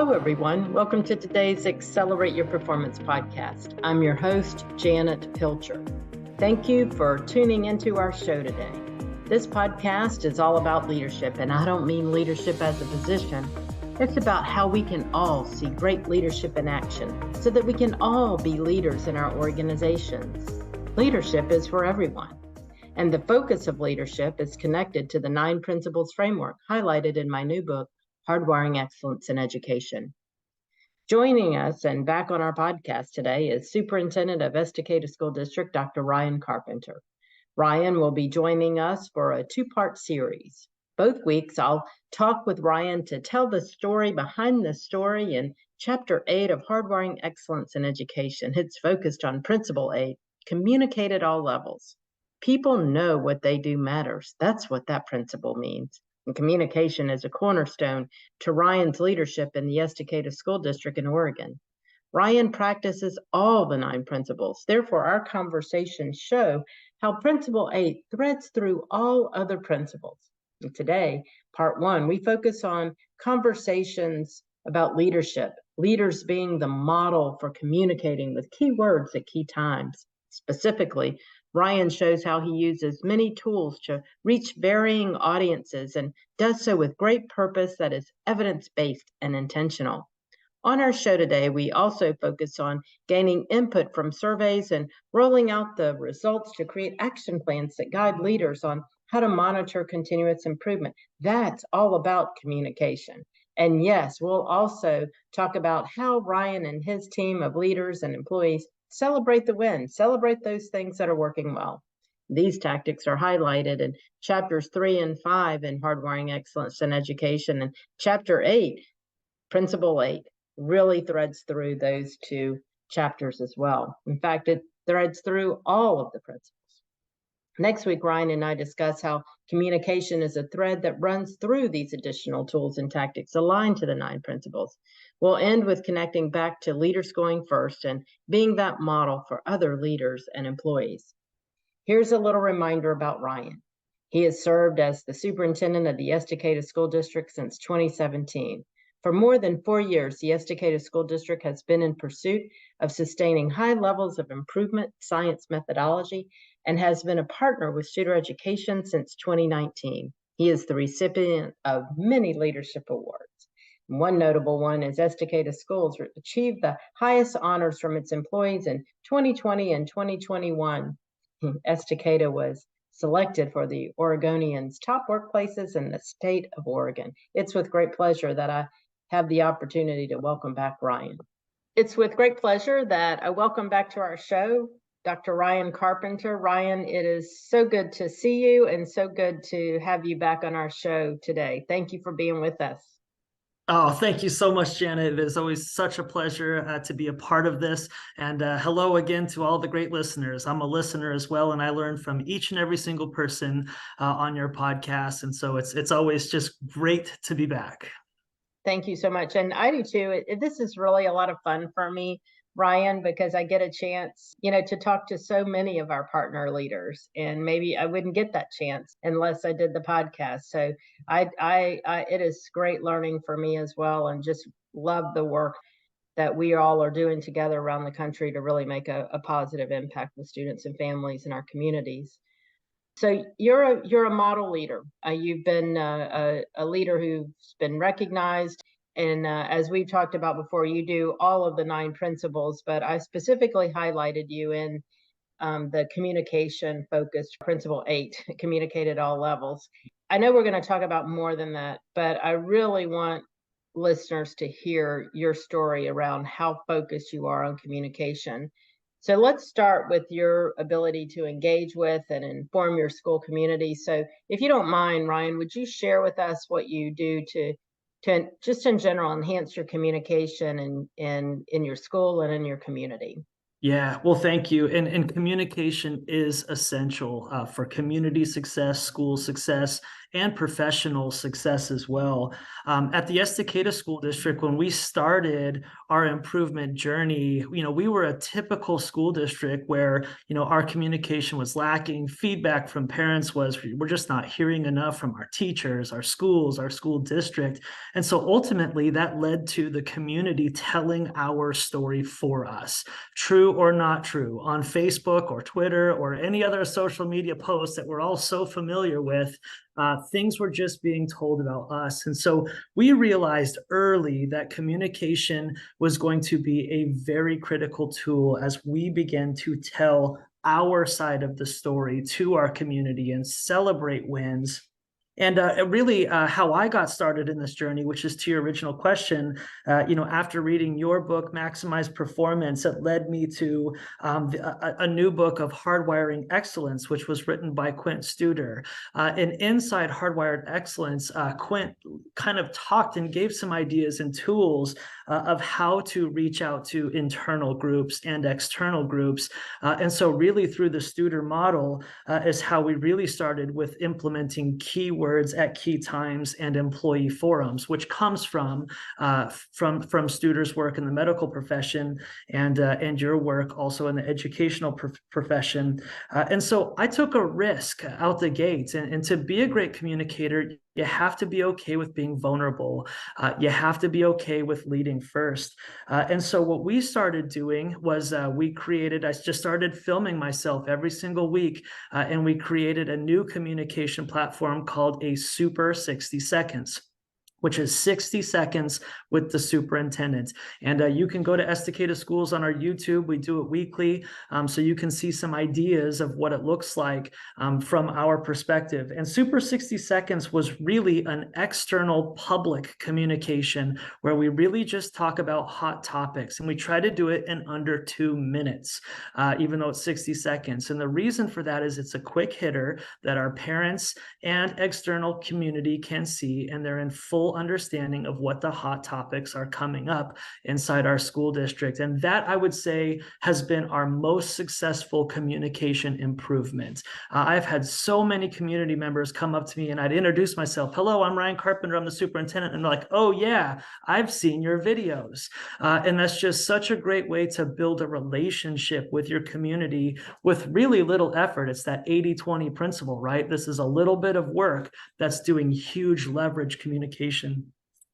Hello, everyone. Welcome to today's Accelerate Your Performance podcast. I'm your host, Janet Pilcher. Thank you for tuning into our show today. This podcast is all about leadership, and I don't mean leadership as a position. It's about how we can all see great leadership in action so that we can all be leaders in our organizations. Leadership is for everyone, and the focus of leadership is connected to the 9 principles framework highlighted in my new book, Hardwiring Excellence in Education. Joining us and back on our podcast today is Superintendent of Estacada School District, Dr. Ryan Carpenter. Ryan will be joining us for a 2-part series. Both weeks, I'll talk with Ryan to tell the story behind the story in Chapter 8 of Hardwiring Excellence in Education. It's focused on Principle 8, communicate at all levels. People know what they do matters. That's what that principle means. And communication is a cornerstone to Ryan's leadership in the Estacada School District in Oregon. Ryan practices all the 9 principles. Therefore, our conversations show how Principle 8 threads through all other principles. And today, Part 1, we focus on conversations about leadership, leaders being the model for communicating with key words at key times. Specifically, Ryan shows how he uses many tools to reach varying audiences and does so with great purpose that is evidence-based and intentional. On our show today, we also focus on gaining input from surveys and rolling out the results to create action plans that guide leaders on how to monitor continuous improvement. That's all about communication. And yes, we'll also talk about how Ryan and his team of leaders and employees celebrate the win, celebrate those things that are working well. These tactics are highlighted in chapters 3 and 5 in Hardwiring Excellence in Education, and chapter 8, Principle 8, really threads through those 2 chapters as well. In fact, it threads through all of the principles. Next week, Ryan and I discuss how communication is a thread that runs through these additional tools and tactics aligned to the 9 principles. We'll end with connecting back to leaders going first and being that model for other leaders and employees. Here's a little reminder about Ryan. He has served as the superintendent of the Estacada School District since 2017. For more than 4 years, the Estacada School District has been in pursuit of sustaining high levels of improvement science methodology and has been a partner with Shooter Education since 2019. He is the recipient of many leadership awards. One notable one is Estacada Schools achieved the highest honors from its employees in 2020 and 2021. Estacada was selected for the Oregonians' top workplaces in the state of Oregon. It's with great pleasure that I have the opportunity to welcome back Ryan. It's with great pleasure that I welcome back to our show Dr. Ryan Carpenter. Ryan, it is so good to see you and so good to have you back on our show today. Thank you for being with us. Oh, thank you so much, Janet. It is always such a pleasure to be a part of this. And hello again to all the great listeners. I'm a listener as well, and I learn from each and every single person on your podcast. And so it's always just great to be back. Thank you so much. And I do too. This is really a lot of fun for me, Ryan, because I get a chance, to talk to so many of our partner leaders, and maybe I wouldn't get that chance unless I did the podcast. So it is great learning for me as well, and just love the work that we all are doing together around the country to really make a positive impact with students and families in our communities. So you're a model leader. You've been a leader who's been recognized. And as we've talked about before, you do all of the 9 principles, but I specifically highlighted you in the communication focused Principle 8, communicate at all levels. I know we're going to talk about more than that, but I really want listeners to hear your story around how focused you are on communication. So let's start with your ability to engage with and inform your school community. So if you don't mind, Ryan, would you share with us what you do to just in general enhance your communication in your school and in your community? Yeah, well, thank you. And communication is essential for community success, school success, and professional success as well. At the Estacada School District, when we started our improvement journey, we were a typical school district where, our communication was lacking. Feedback from parents was, we're just not hearing enough from our teachers, our schools, our school district. And so ultimately that led to the community telling our story for us, true or not true, on Facebook or Twitter or any other social media posts that we're all so familiar with. Things were just being told about us. And so we realized early that communication was going to be a very critical tool as we began to tell our side of the story to our community and celebrate wins. And really how I got started in this journey, which is to your original question, after reading your book, Maximize Performance, it led me to a new book of Hardwiring Excellence, which was written by Quint Studer. And inside Hardwired Excellence, Quint kind of talked and gave some ideas and tools of how to reach out to internal groups and external groups. And so really through the Studer model is how we really started with implementing keywords at key times and employee forums, which comes from Studer's work in the medical profession and your work also in the educational profession. And so I took a risk out the gate, and to be a great communicator, you have to be okay with being vulnerable. You have to be okay with leading first. And so what we started doing was I just started filming myself every single week, and we created a new communication platform called a Super 60 Seconds, which is 60 seconds with the superintendent. And you can go to Estacada Schools on our YouTube. We do it weekly, so you can see some ideas of what it looks like from our perspective. And Super 60 Seconds was really an external public communication where we really just talk about hot topics. And we try to do it in under 2 minutes, even though it's 60 seconds. And the reason for that is it's a quick hitter that our parents and external community can see, and they're in full understanding of what the hot topics are coming up inside our school district. And that, I would say, has been our most successful communication improvement. I've had so many community members come up to me and I'd introduce myself. Hello, I'm Ryan Carpenter. I'm the superintendent. And they're like, oh yeah, I've seen your videos. And that's just such a great way to build a relationship with your community with really little effort. It's that 80-20 principle, right? This is a little bit of work that's doing huge leverage communication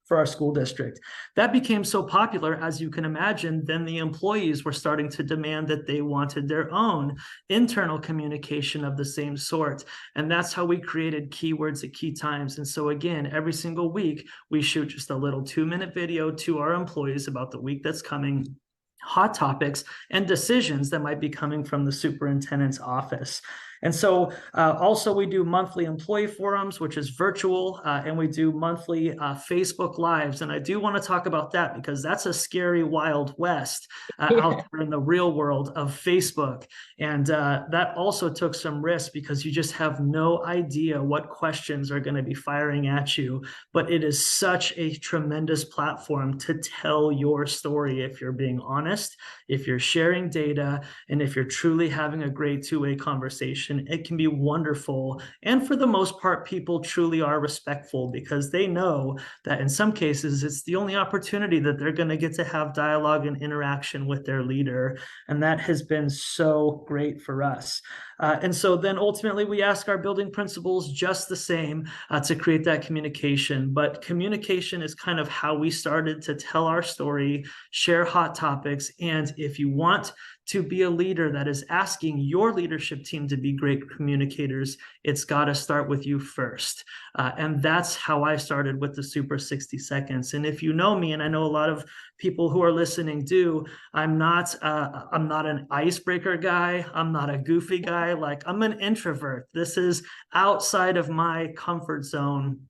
for our school district. That became so popular, as you can imagine, then the employees were starting to demand that they wanted their own internal communication of the same sort. And that's how we created keywords at key times. And so again, every single week, we shoot just a little 2-minute video to our employees about the week that's coming, hot topics, and decisions that might be coming from the superintendent's office. And so also we do monthly employee forums, which is virtual, and we do monthly Facebook Lives. And I do want to talk about that because that's a scary Wild West out there in the real world of Facebook. And that also took some risk because you just have no idea what questions are going to be firing at you. But it is such a tremendous platform to tell your story if you're being honest, if you're sharing data, and if you're truly having a great two-way conversation. It can be wonderful. And for the most part, people truly are respectful because they know that in some cases, it's the only opportunity that they're going to get to have dialogue and interaction with their leader. And that has been so great for us. And so then ultimately we ask our building principals just the same to create that communication. But communication is kind of how we started to tell our story, share hot topics. And if you want to be a leader that is asking your leadership team to be great communicators, it's got to start with you first. And that's how I started with the Super 60 Seconds. And if you know me, and I know a lot of people who are listening do, I'm not an icebreaker guy. I'm not a goofy guy. Like, I'm an introvert. This is outside of my comfort zone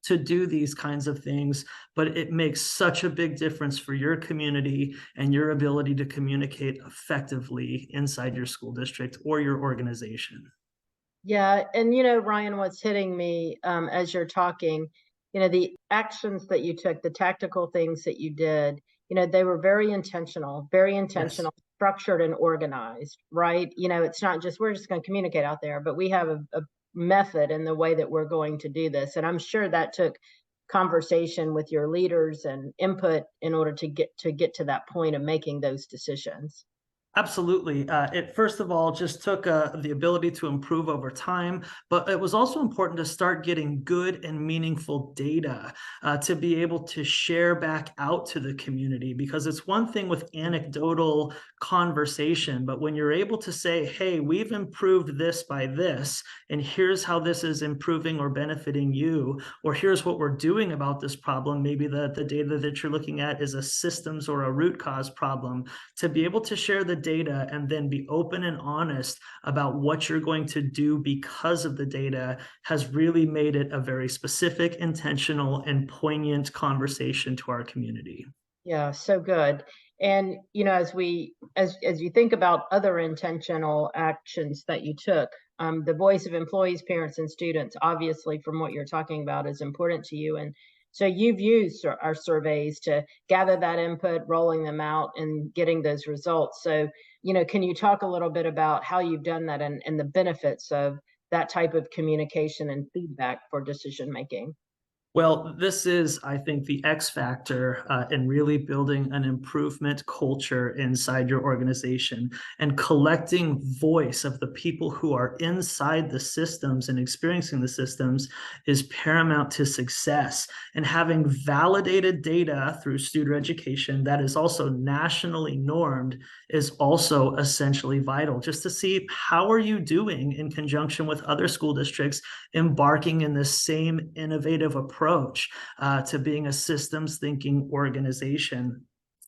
to do these kinds of things, but it makes such a big difference for your community and your ability to communicate effectively inside your school district or your organization. Yeah. And, Ryan, what's hitting me as you're talking, the actions that you took, the tactical things that you did, they were very intentional, yes, structured and organized, right? It's not just, we're just going to communicate out there, but we have a method in the way that we're going to do this. And I'm sure that took conversation with your leaders and input in order to get to that point of making those decisions. Absolutely. It first of all just took the ability to improve over time, but it was also important to start getting good and meaningful data to be able to share back out to the community, because it's one thing with anecdotal conversation, but when you're able to say, hey, we've improved this by this, and here's how this is improving or benefiting you, or here's what we're doing about this problem. Maybe the data that you're looking at is a systems or a root cause problem. To be able to share the data and then be open and honest about what you're going to do because of the data has really made it a very specific, intentional, and poignant conversation to our community. Yeah, so good. And as you think about other intentional actions that you took, the voice of employees, parents, and students, obviously, from what you're talking about, is important to you. And so you've used our surveys to gather that input, rolling them out, and getting those results. So, can you talk a little bit about how you've done that and the benefits of that type of communication and feedback for decision making? Well, this is, I think, the X factor in really building an improvement culture inside your organization, and collecting voice of the people who are inside the systems and experiencing the systems is paramount to success. And having validated data through student education that is also nationally normed is also essentially vital, just to see how are you doing in conjunction with other school districts embarking in the same innovative approach to being a systems thinking organization.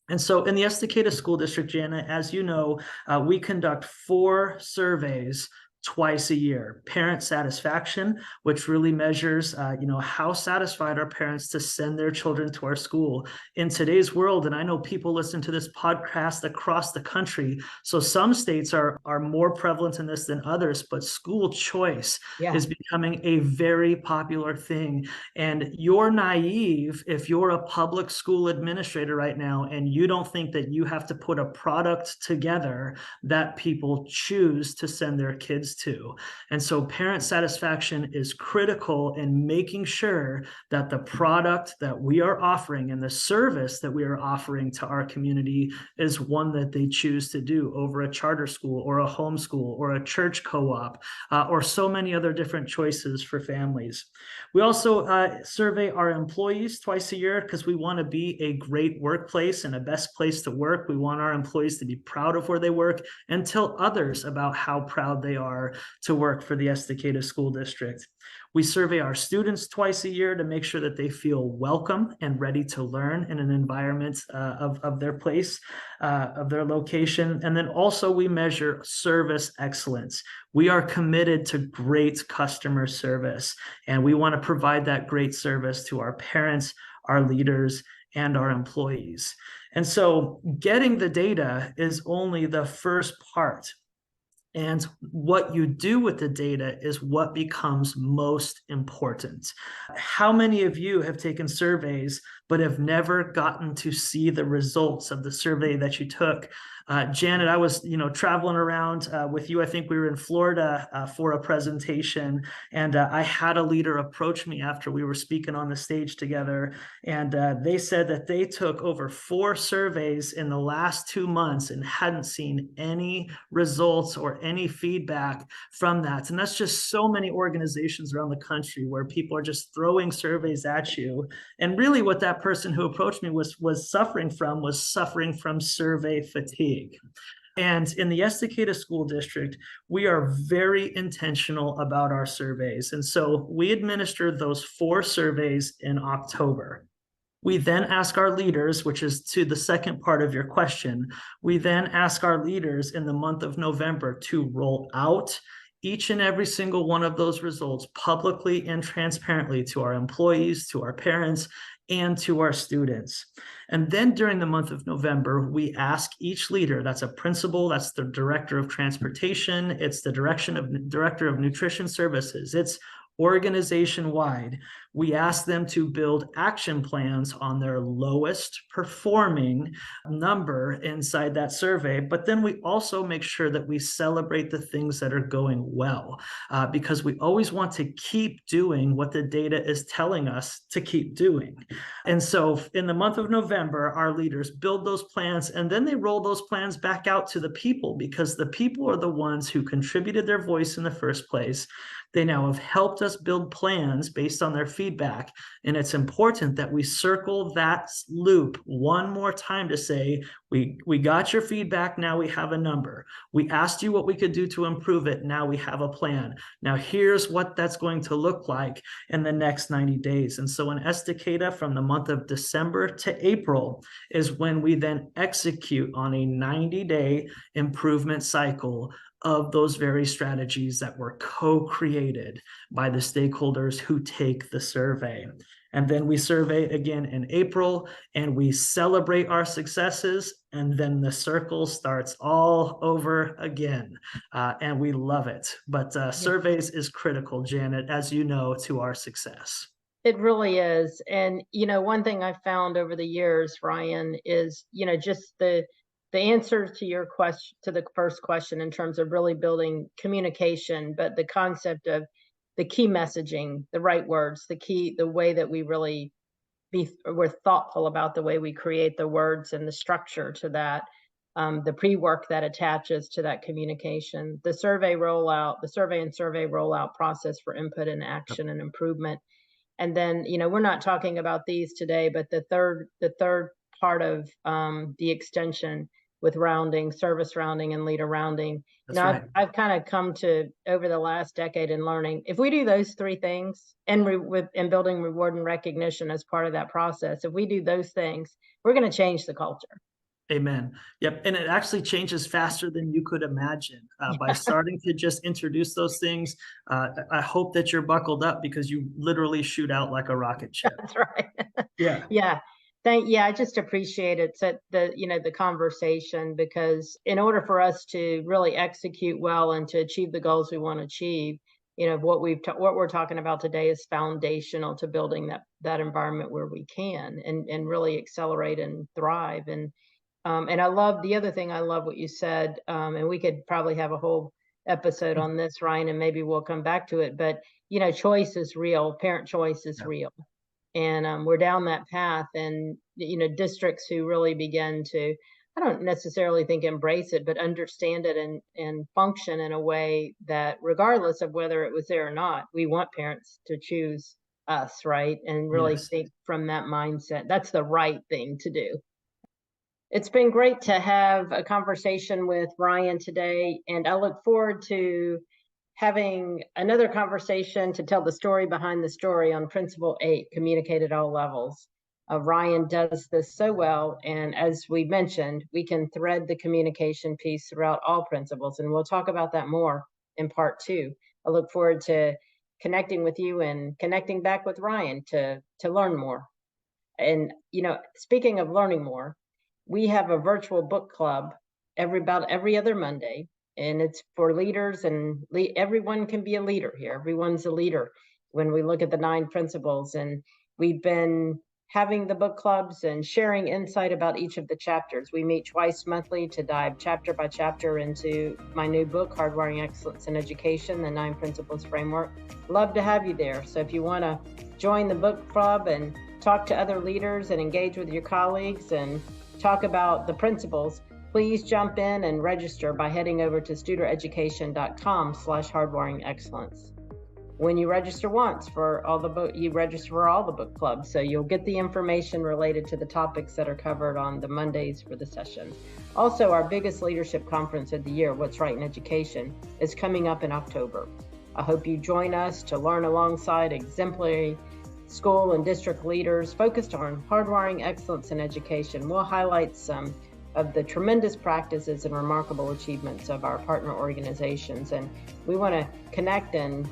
And so in the Estacada School District, Jana, as you know, we conduct 4 surveys twice a year. Parent satisfaction, which really measures, how satisfied are parents to send their children to our school. In today's world, and I know people listen to this podcast across the country, so some states are more prevalent in this than others, but school choice is becoming a very popular thing. And you're naive if you're a public school administrator right now and you don't think that you have to put a product together that people choose to send their kids to. And so parent satisfaction is critical in making sure that the product that we are offering and the service that we are offering to our community is one that they choose to do over a charter school or a homeschool or a church co-op or so many other different choices for families. We also survey our employees twice a year because we want to be a great workplace and a best place to work. We want our employees to be proud of where they work and tell others about how proud they are to work for the Estacada School District. We survey our students twice a year to make sure that they feel welcome and ready to learn in an environment of their place, of their location. And then also we measure service excellence. We are committed to great customer service, and we want to provide that great service to our parents, our leaders, and our employees. And so getting the data is only the first part. And what you do with the data is what becomes most important. How many of you have taken surveys but have never gotten to see the results of the survey that you took? Janet, I was, traveling around with you. I think we were in Florida for a presentation, and I had a leader approach me after we were speaking on the stage together, and they said that they took over 4 surveys in the last 2 months and hadn't seen any results or any feedback from that. And that's just so many organizations around the country where people are just throwing surveys at you. And really what that person who approached me was suffering from survey fatigue. And in the Estacada School District, we are very intentional about our surveys. And so we administered those 4 surveys in October. We then ask our leaders, which is to the second part of your question, we then ask our leaders in the month of November to roll out each and every single one of those results publicly and transparently to our employees, to our parents, and to our students. And then during the month of November, we ask each leader, that's a principal, that's the director of transportation, it's the director of nutrition services, it's organization-wide. We ask them to build action plans on their lowest performing number inside that survey, but then we also make sure that we celebrate the things that are going well, because we always want to keep doing what the data is telling us to keep doing. And so in the month of November, our leaders build those plans, and then they roll those plans back out to the people, because the people are the ones who contributed their voice in the first place. They now have helped us build plans based on their feedback. And it's important that we circle that loop one more time to say, we got your feedback, now we have a number. We asked you what we could do to improve it, now we have a plan. Now here's what that's going to look like in the next 90 days. And so in Estacada, from the month of December to April is when we then execute on a 90-day improvement cycle of those very strategies that were co-created by the stakeholders who take the survey. And then we survey again in April, and we celebrate our successes, and then the circle starts all over again. And we love it. But surveys is critical, Janet, as you know, to our success. It really is. And, one thing I've found over the years, Ryan, is, just the answer to your question, to the first question, in terms of really building communication, but the concept of the key messaging, the right words, the way that we really we're thoughtful about the way we create the words and the structure to that, the pre-work that attaches to that communication, the survey and survey rollout process for input and action and improvement. And then, we're not talking about these today, but the third part of the extension with rounding, service rounding, and leader rounding. Right. I've kind of come to, over the last decade, in learning, if we do those three things, and building reward and recognition as part of that process, if we do those things, we're going to change the culture. Amen. Yep. And it actually changes faster than you could imagine by starting to just introduce those things. I hope that you're buckled up, because you literally shoot out like a rocket ship. That's right. Yeah. Yeah. I just appreciate it, the conversation, because in order for us to really execute well and to achieve the goals we want to achieve, what we're talking about today is foundational to building that environment where we can and really accelerate and thrive. And I love the other thing. I love what you said, and we could probably have a whole episode on this, Ryan, and maybe we'll come back to it. But choice is real. Parent choice is real. And we're down that path, and districts who really begin to, I don't necessarily think embrace it, but understand it and function in a way that, regardless of whether it was there or not, we want parents to choose us, right? And really think from that mindset. That's the right thing to do. It's been great to have a conversation with Ryan today, and I look forward to having another conversation to tell the story behind the story on Principle 8, communicate at all levels. Ryan does this so well, and as we mentioned, we can thread the communication piece throughout all principles, and we'll talk about that more in part 2. I look forward to connecting with you and connecting back with Ryan to learn more. And speaking of learning more, we have a virtual book club about every other Monday. And it's for leaders, and everyone can be a leader here. Everyone's a leader when we look at the 9 principles. And we've been having the book clubs and sharing insight about each of the chapters. We meet twice monthly to dive chapter by chapter into my new book, Hardwiring Excellence in Education, the 9 Principles Framework. Love to have you there. So if you want to join the book club and talk to other leaders and engage with your colleagues and talk about the principles, please jump in and register by heading over to studereducation.com/hardwiringexcellence. When you register once for all the book, you register for all the book clubs, so you'll get the information related to the topics that are covered on the Mondays for the sessions. Also, our biggest leadership conference of the year, What's Right in Education, is coming up in October. I hope you join us to learn alongside exemplary school and district leaders focused on hardwiring excellence in education. We'll highlight some of the tremendous practices and remarkable achievements of our partner organizations. And we want to connect and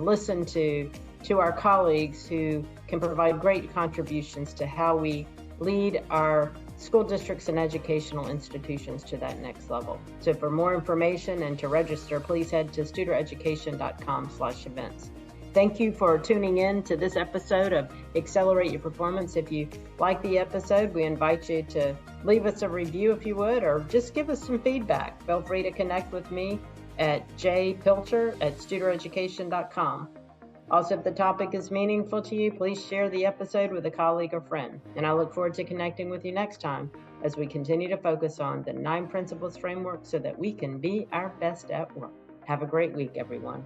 listen to our colleagues who can provide great contributions to how we lead our school districts and educational institutions to that next level. So for more information and to register, please head to studereducation.com/events. Thank you for tuning in to this episode of Accelerate Your Performance. If you like the episode, we invite you to leave us a review if you would, or just give us some feedback. Feel free to connect with me at jpilcher@studereducation.com. Also, if the topic is meaningful to you, please share the episode with a colleague or friend. And I look forward to connecting with you next time as we continue to focus on the 9 principles framework so that we can be our best at work. Have a great week, everyone.